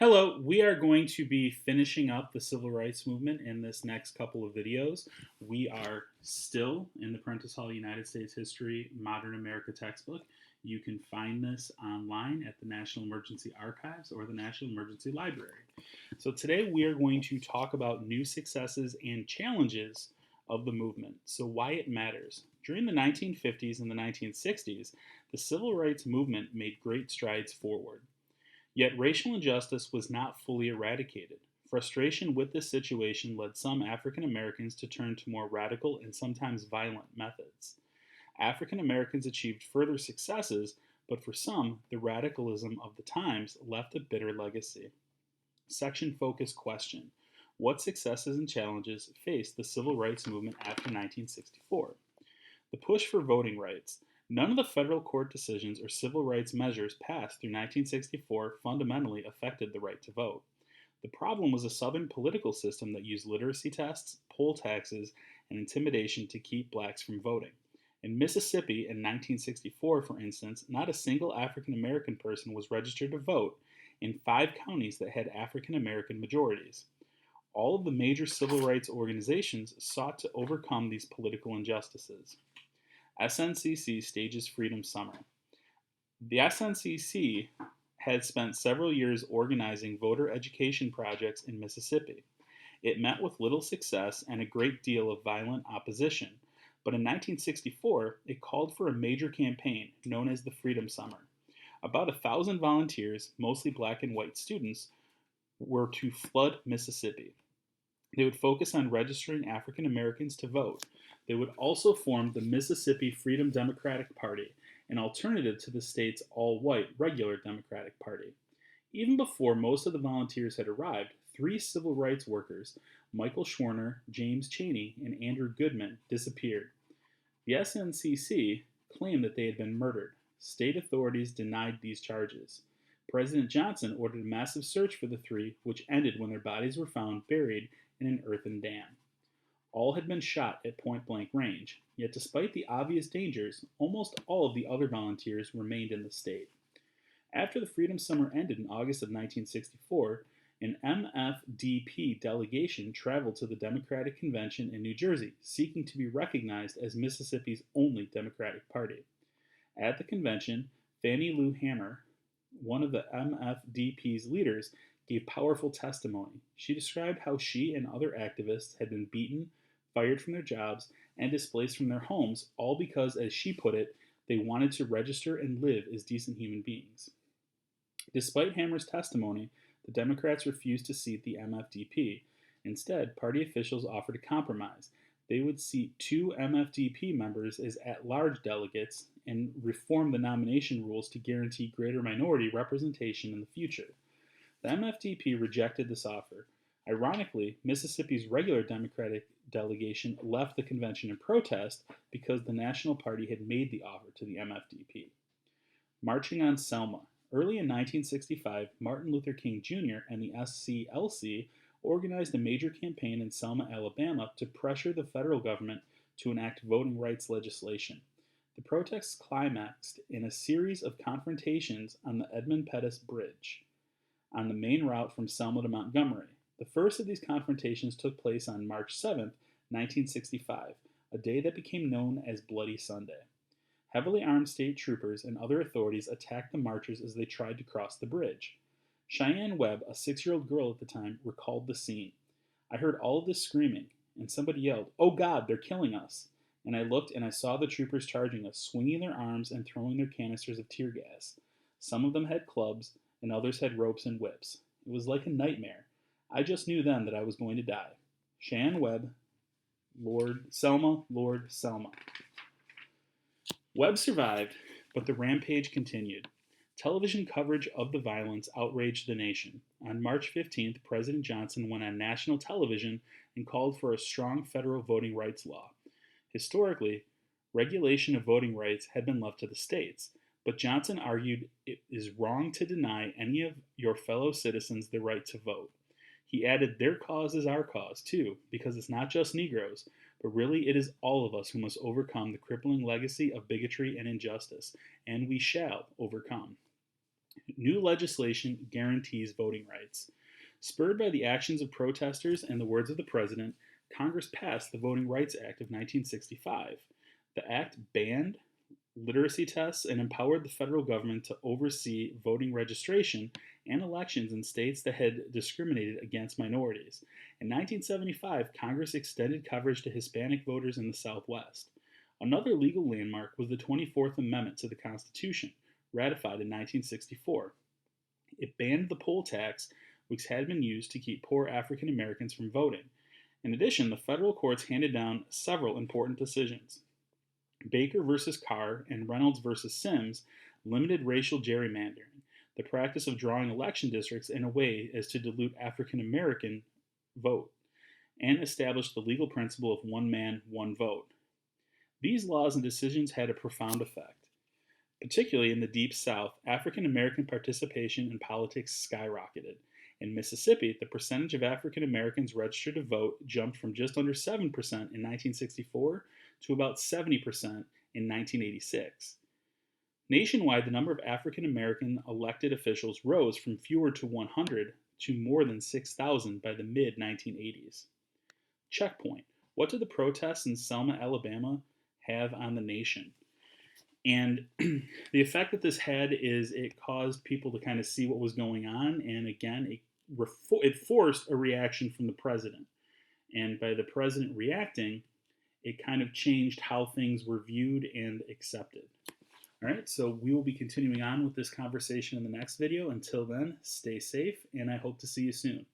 Hello, we are going to be finishing up the civil rights movement in this next couple of videos. We are still in the Prentice Hall United States History Modern America textbook. You can find this online at the National Emergency Archives or the National Emergency Library. So today we are going to talk about new successes and challenges of the movement, so why it matters. During the 1950s and the 1960s, the civil rights movement made great strides forward. Yet racial injustice was not fully eradicated. Frustration with this situation led some African Americans to turn to more radical and sometimes violent methods. African Americans achieved further successes, but for some, the radicalism of the times left a bitter legacy. Section Focus Question: what successes and challenges faced the civil rights movement after 1964? The push for voting rights. None of the federal court decisions or civil rights measures passed through 1964 fundamentally affected the right to vote. The problem was a Southern political system that used literacy tests, poll taxes, and intimidation to keep blacks from voting. In Mississippi in 1964, for instance, not a single African American person was registered to vote in 5 counties that had African American majorities. All of the major civil rights organizations sought to overcome these political injustices. SNCC stages Freedom Summer. The SNCC had spent several years organizing voter education projects in Mississippi. It met with little success and a great deal of violent opposition, but in 1964 it called for a major campaign known as the Freedom Summer. About 1,000 volunteers, mostly black and white students, were to flood Mississippi. They would focus on registering African Americans to vote. They would also form the Mississippi Freedom Democratic Party, an alternative to the state's all-white regular Democratic Party. Even before most of the volunteers had arrived, 3 civil rights workers, Michael Schwerner, James Chaney, and Andrew Goodman, disappeared. The SNCC claimed that they had been murdered. State authorities denied these charges. President Johnson ordered a massive search for the 3, which ended when their bodies were found buried in an earthen dam. All had been shot at point-blank range, yet despite the obvious dangers, almost all of the other volunteers remained in the state. After the Freedom Summer ended in August of 1964, an MFDP delegation traveled to the Democratic Convention in New Jersey, seeking to be recognized as Mississippi's only Democratic Party. At the convention, Fannie Lou Hamer, one of the MFDP's leaders, gave powerful testimony. She described how she and other activists had been beaten, fired from their jobs, and displaced from their homes, all because, as she put it, they wanted to register and live as decent human beings. Despite Hamer's testimony, the Democrats refused to seat the MFDP. Instead, party officials offered a compromise. They would seat 2 MFDP members as at-large delegates and reform the nomination rules to guarantee greater minority representation in the future. The MFDP rejected this offer. Ironically, Mississippi's regular Democratic delegation left the convention in protest because the National Party had made the offer to the MFDP. Marching on Selma. Early in 1965, Martin Luther King Jr. and the SCLC organized a major campaign in Selma, Alabama to pressure the federal government to enact voting rights legislation. The protests climaxed in a series of confrontations on the Edmund Pettus Bridge, on the main route from Selma to Montgomery. The first of these confrontations took place on March 7, 1965, a day that became known as Bloody Sunday. Heavily armed state troopers and other authorities attacked the marchers as they tried to cross the bridge. Cheyenne Webb, a 6-year-old girl at the time, recalled the scene. I heard all of this screaming, and somebody yelled, "Oh God, they're killing us!" And I looked and I saw the troopers charging us, swinging their arms and throwing their canisters of tear gas. Some of them had clubs, and others had ropes and whips. It was like a nightmare. I just knew then that I was going to die. Cheyenne Webb, Lord Selma, Lord Selma. Webb survived, but the rampage continued. Television coverage of the violence outraged the nation. On March 15th, President Johnson went on national television and called for a strong federal voting rights law. Historically, regulation of voting rights had been left to the states, but Johnson argued it is wrong to deny any of your fellow citizens the right to vote. He added, their cause is our cause, too, because it's not just Negroes, but really it is all of us who must overcome the crippling legacy of bigotry and injustice, and we shall overcome. New legislation guarantees voting rights. Spurred by the actions of protesters and the words of the president, Congress passed the Voting Rights Act of 1965. The act banned literacy tests and empowered the federal government to oversee voting registration and elections in states that had discriminated against minorities. In 1975, Congress extended coverage to Hispanic voters in the Southwest. Another legal landmark was the 24th Amendment to the Constitution, ratified in 1964. It banned the poll tax, which had been used to keep poor African Americans from voting. In addition, the federal courts handed down several important decisions. Baker versus Carr and Reynolds versus Sims limited racial gerrymandering, the practice of drawing election districts in a way as to dilute African American vote, and established the legal principle of one man, one vote. These laws and decisions had a profound effect. Particularly in the Deep South, African American participation in politics skyrocketed. In Mississippi, the percentage of African Americans registered to vote jumped from just under 7% in 1964 to about 70% in 1986. Nationwide, the number of African American elected officials rose from fewer to 100 to more than 6,000 by the mid 1980s. Checkpoint. What did the protests in Selma, Alabama have on the nation? And the effect that this had is it caused people to kind of see what was going on, and again, it forced a reaction from the president. And by the president reacting, it kind of changed how things were viewed and accepted. All right, so we will be continuing on with this conversation in the next video. Until then, stay safe, and I hope to see you soon.